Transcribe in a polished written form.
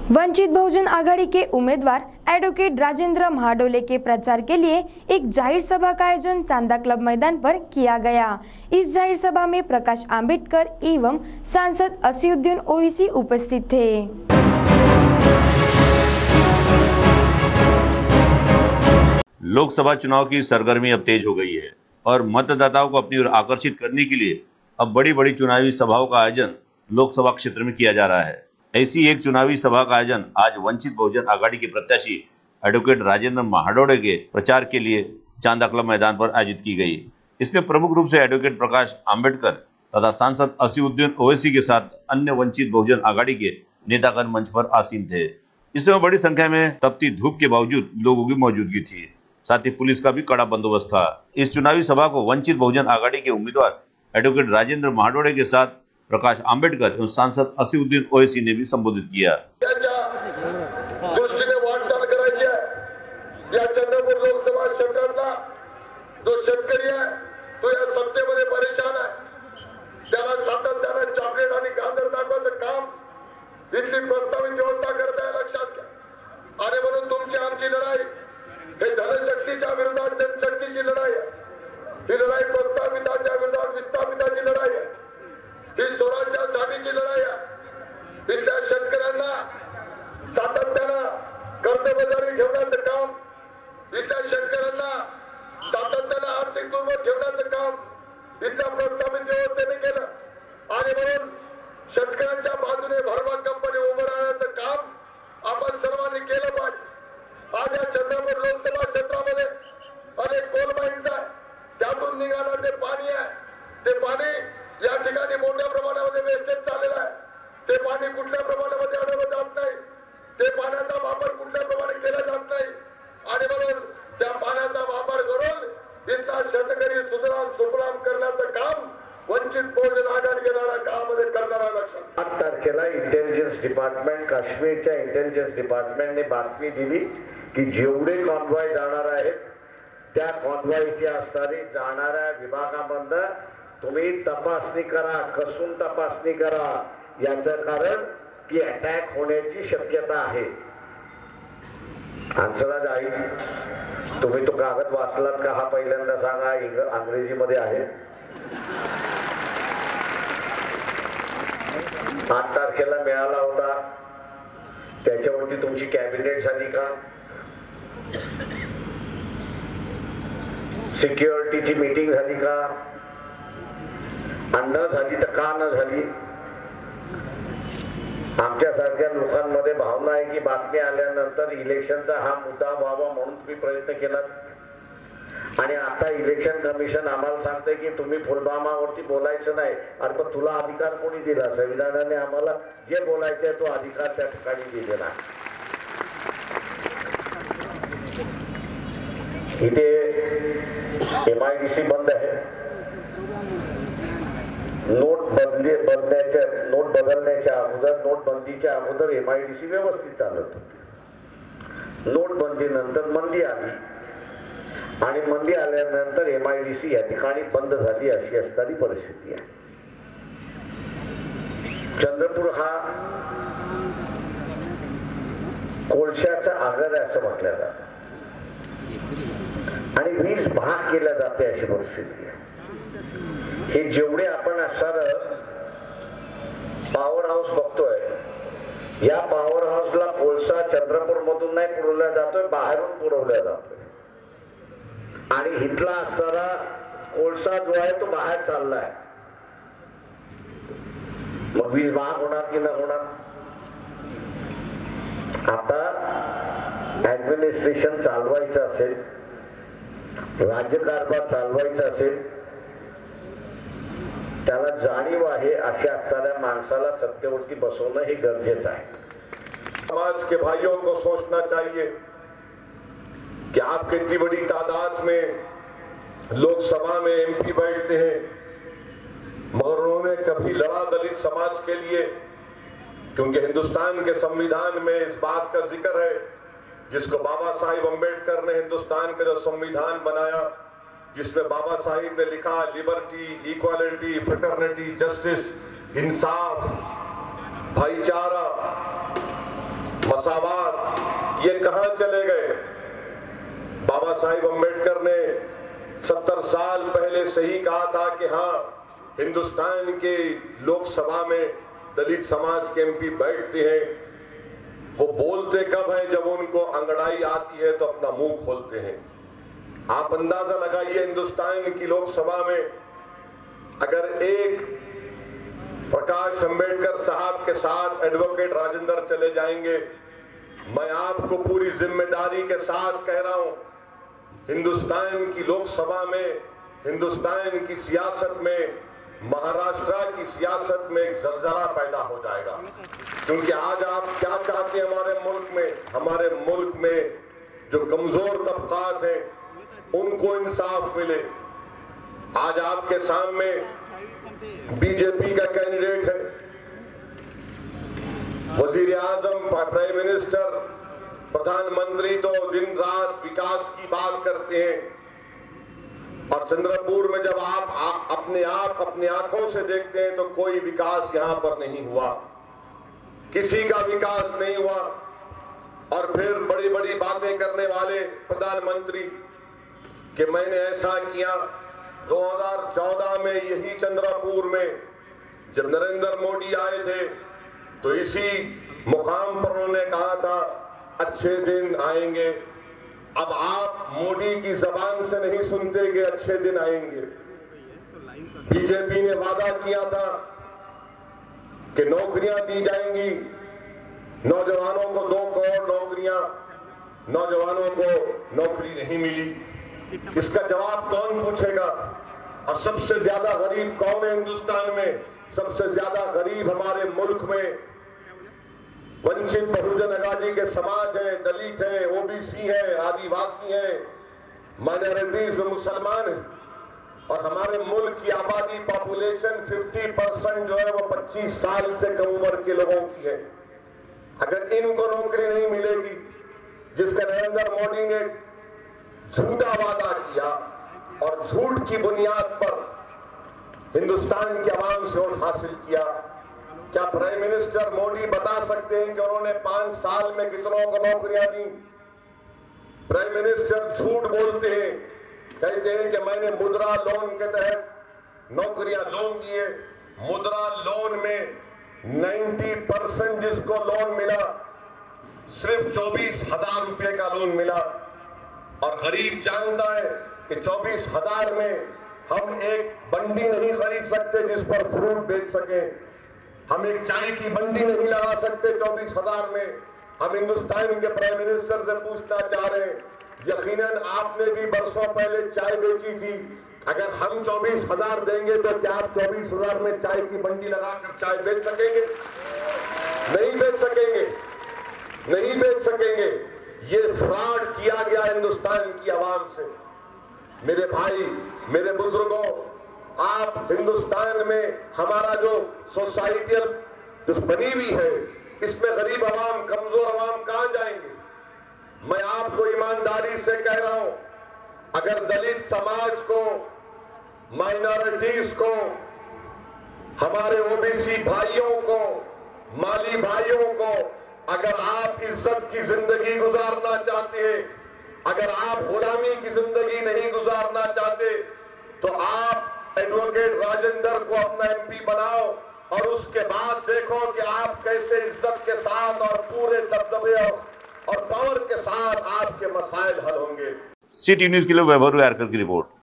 वंचित बहुजन आघाड़ी के उम्मीदवार एडवोकेट राजेंद्र महाडोले के प्रचार के लिए एक जाहिर सभा का आयोजन चांदा क्लब मैदान पर किया गया। इस जाहिर सभा में प्रकाश आंबेडकर एवं सांसद असीउद्दीन ओवैसी उपस्थित थे। लोकसभा चुनाव की सरगर्मी अब तेज हो गई है और मतदाताओं को अपनी ओर आकर्षित करने के लिए अब बड़ी बड़ी चुनावी सभाओं का आयोजन लोकसभा क्षेत्र में किया जा रहा है। ऐसी एक चुनावी सभा का आयोजन आज वंचित बहुजन आघाड़ी के प्रत्याशी एडवोकेट राजेंद्र महाडोले के प्रचार के लिए चांदा क्लब मैदान पर आयोजित की गई। इसमें प्रमुख रूप से एडवोकेट प्रकाश आंबेडकर तथा सांसद असीउद्दीन ओवैसी के साथ अन्य वंचित बहुजन आघाड़ी के नेतागण मंच पर आसीन थे। इस समय बड़ी संख्या में तपती धूप के बावजूद लोगों की मौजूदगी थी, साथ ही पुलिस का भी कड़ा बंदोबस्त था। इस चुनावी सभा को वंचित बहुजन आघाड़ी के उम्मीदवार एडवोकेट राजेंद्र महाडोले के साथ प्रकाश आंबेडकर एवं सांसद असीउद्दीन ओवैसी ने भी संबोधित किया। दृष्टीने वाटचाल करायची आहे। या चंद्रपूर लोकसभा क्षेत्रातला जो शेतकरी आहे तो या सत्तेमध्ये परेशान आहे, त्याला सातत्याने चॉकलेट आणि गाजर दाखवायचं काम इथली प्रस्तावित व्यवस्था करत आहे, लक्षात घ्या। आणि म्हणून तुमची आमची लढाई हे धनशक्तीच्या विरोधात जनशक्तीची लढाई आहे। ही लढाई प्रस्ताविताच्या विरोधात विस्थापिताची लढाई आहे। ही स्वराज्यासाठीची लढाई आहे। इथल्या शेतकऱ्यांना सातत्यानं कर्तव्यजारी ठेवण्याचं काम, इथल्या शेतकऱ्यांना सातत्यानं आर्थिक दुर्बल ठेवण्याचं काम इथल्या प्रस्तावित व्यवस्थेने केलं आणि म्हणून शेतकऱ्यांच्या बाजूने भरभक्कमपणे उभं राहण्याचं काम आपण सर्वांनी केलं पाहिजे। आज या चंद्रपूर लोकसभा क्षेत्रामध्ये अनेक कोल माइन्स आहे, त्यातून निघाणारे जे पाणी आहे ते पाणी या ठिकाणी मोठ्या प्रमाणामध्ये वेस्टेज झालेलं आहे। ते पाणी कुठल्या प्रमाणामध्ये अडवलं जात नाही, ते पाण्याचा वापर कुठल्या प्रमाणे केला जात नाही आणि म्हणून त्या पाण्याचा वापर करून इथला शेतकरी सुजलाम सुफलाम करण्याचं काम वंचित बहुजन आघाडी येणाऱ्या काळामध्ये करणारा लक्षात। 8 तारखेला इंटेलिजन्स डिपार्टमेंट, काश्मीरच्या इंटेलिजन्स डिपार्टमेंटने बातमी दिली की जेवढे कॉन्व्हॉय जाणार आहेत त्या कॉन्व्हॉयची असणारी जाणाऱ्या विभागामध्ये तुम्ही तपासणी करा, कसून तपासणी करा। याचं कारण की अटॅक होण्याची शक्यता आहे। हंसराज आई, तुम्ही तो कागद वाचलात का? हा पहिल्यांदा सांगा, इंग्रजीमध्ये आहे। 8 तारखेला मिळाला होता, त्याच्यावरती तुमची कॅबिनेट झाली का? सिक्युरिटीची मीटिंग झाली का? न झाली तर का न झाली? आमच्यासारख्या लोकांमध्ये भावना आहे की बातमी आल्यानंतर इलेक्शनचा हा मुद्दा व्हावा म्हणून तुम्ही प्रयत्न केला आणि आता इलेक्शन कमिशन आम्हाला सांगते की तुम्ही फुलबामावरती बोलायचं नाही। अरे पण तुला अधिकार कोणी दिला? संविधानाने आम्हाला जे बोलायचे तो अधिकार त्या ठिकाणी दिलेला आहे। इथे MIDC बंद आहे। नोट बदलण्याच्या अगोदर, नोटबंदीच्या अगोदर MIDC व्यवस्थित चालत होती। नोटबंदीनंतर मंदी आली आणि मंदी आल्यानंतर MIDC या ठिकाणी बंद झाली, अशी असणारी परिस्थिती आहे। चंद्रपूर हा कोळशाचा आगर आहे असं म्हटलं जातं आणि 20 भाग केला जाते अशी परिस्थिती आहे। हे जेवढे आपण असणार पॉवर हाऊस बघतोय, या पॉवर हाऊसला कोळसा चंद्रपूर मधून नाही पुरवला जातोय, बाहेरून पुरवला जातोय आणि इथला असणारा कोळसा जो आहे तो बाहेर चाललाय। मग 20 भाग होणार की न होणार? आता ऍडमिनिस्ट्रेशन चालवायचं असेल, राज्यकारभार चालवायचा असेल, त्याला जाणीव आहे अशा असणाऱ्या माणसाला सत्तेवरती बसवणं हे गरजेचं आहे। समाज के भाइयों को सोचना चाहिए कि आप कितनी बड़ी तादाद में लोकसभा में MP बैठते हैं, मगर उन्होंने कभी लड़ा दलित समाज के लिए, क्योंकि हिंदुस्तान के संविधान में इस बात का जिक्र है जिसको बाबा साहिब अम्बेडकर ने हिंदुस्तान का जो संविधान बनाया, जिसमें बाबा साहिब ने लिखा लिबर्टी, इक्वालिटी, फ्रेटर्निटी, जस्टिस, इंसाफ, भाईचारा, मसावात ये कहां चले गए? बाबा साहिब अम्बेडकर ने 70 साल पहले सही कहा था कि हाँ, हिंदुस्तान के लोकसभा में दलित समाज के एमपी बैठते हैं, वो बोलते कब है? जब उनको अंगड़ाई आती है तो अपना मुंह खोलते हैं। आप अंदाजा लगाइए, हिंदुस्तान की लोकसभा में अगर एक प्रकाश अंबेडकर साहब के साथ एडवोकेट राजेंद्र चले जाएंगे, मैं आपको पूरी जिम्मेदारी के साथ कह रहा हूं, हिंदुस्तान की लोकसभा में, हिंदुस्तान की सियासत में, महाराष्ट्र की सियासत में एक जलजला पैदा हो जाएगा। क्योंकि आज आप क्या चाहते हैं हमारे मुल्क में? हमारे मुल्क में जो कमजोर तबकात हैं उनको इंसाफ मिले। आज आपके सामने बीजेपी का कैंडिडेट है, वजीर आजम, प्राइम मिनिस्टर, प्रधानमंत्री तो दिन रात विकास की बात करते हैं, और चंद्रपुर में जब आप अपने आंखों से देखते हैं तो कोई विकास यहां पर नहीं हुआ, किसी का विकास नहीं हुआ। और फिर बड़ी बड़ी बातें करने वाले प्रधानमंत्री कि मैंने ऐसा किया। 2014 में यही चंद्रपुर में जब नरेंद्र मोदी आए थे तो इसी मुकाम पर उन्होंने कहा था अच्छे दिन आएंगे। अब आप मोदी की जबान से नहीं सुनते कि अच्छे दिन आएंगे। बीजेपी ने वादा किया था कि नौकरियां दी जाएंगी, नौजवानों को 2 करोड़ नौकरियां, नौजवानों को नौकरी नहीं मिली। इसका जवाब कौन पूछेगा? और सबसे ज्यादा गरीब कौन है हिंदुस्तान में? सबसे ज्यादा गरीब हमारे मुल्क में वंचित बहुजन आबादी के समाज है, दलित है, ओबीसी है, आदिवासी है, माइनॉरिटीज में मुसलमान है। और हमारे मुल्क की आबादी पॉपुलेशन 50% जो है वो 25 साल से कम उम्र के लोगों की है। अगर इनको नौकरी नहीं मिलेगी, जिसका नरेंद्र मोदी ने झूठा वादा किया और झूठ की बुनियाद पर हिंदुस्तान की आवाम से वोट हासिल किया, क्या प्राइम मिनिस्टर मोदी बता सकते हैं कि उन्होंने 5 साल में कितनों को नौकरियां दी? प्राइम मिनिस्टर झूठ बोलते हैं, कहते हैं कि मैंने मुद्रा लोन के तहत नौकरियां लोन दिए। मुद्रा लोन में 90% जिसको लोन मिला सिर्फ 24,000 रुपए का लोन मिला। और गरीब जानता है कि 24,000 में हम एक बंडी नहीं खरीद सकते जिस पर फ्रूट बेच सके, हम एक चाय की बंडी नहीं लगा सकते 24,000 में। हम हिंदुस्तान के प्राइम मिनिस्टर से पूछना चाह रहे हैं, यकीनन आपने भी बरसों पहले चाय बेची थी, अगर हम 24,000 देंगे तो क्या आप 24,000 में चाय की बंडी लगाकर चाय बेच सकेंगे? नहीं बेच सकेंगे, नहीं बेच सकेंगे। ये फ्रॉड किया गया हिंदुस्तान की आवाम से। मेरे भाई, मेरे बुजुर्गों, आप हिंदुस्तान में हमारा जो सोसाइटियल बनी हुई है, इसमें गरीब आवाम, कमजोर आवाम कहां जाएंगे? मैं आपको ईमानदारी से कह रहा हूं, अगर दलित समाज को, माइनॉरिटीज को, हमारे ओबीसी भाइयों को, माली भाइयों को, अगर आप इज्जत की जिंदगी गुजारना चाहते हैं, अगर आप गुलामी की जिंदगी नहीं गुजारना चाहते, तो आप एडवोकेट राजेंद्र को अपना एमपी बनाओ और उसके बाद देखो कि आप कैसे इज्जत के साथ और पूरे दबदबे और पावर के साथ आपके मसाइल हल होंगे। सिटी न्यूज के लिए वैभव यारकर की रिपोर्ट।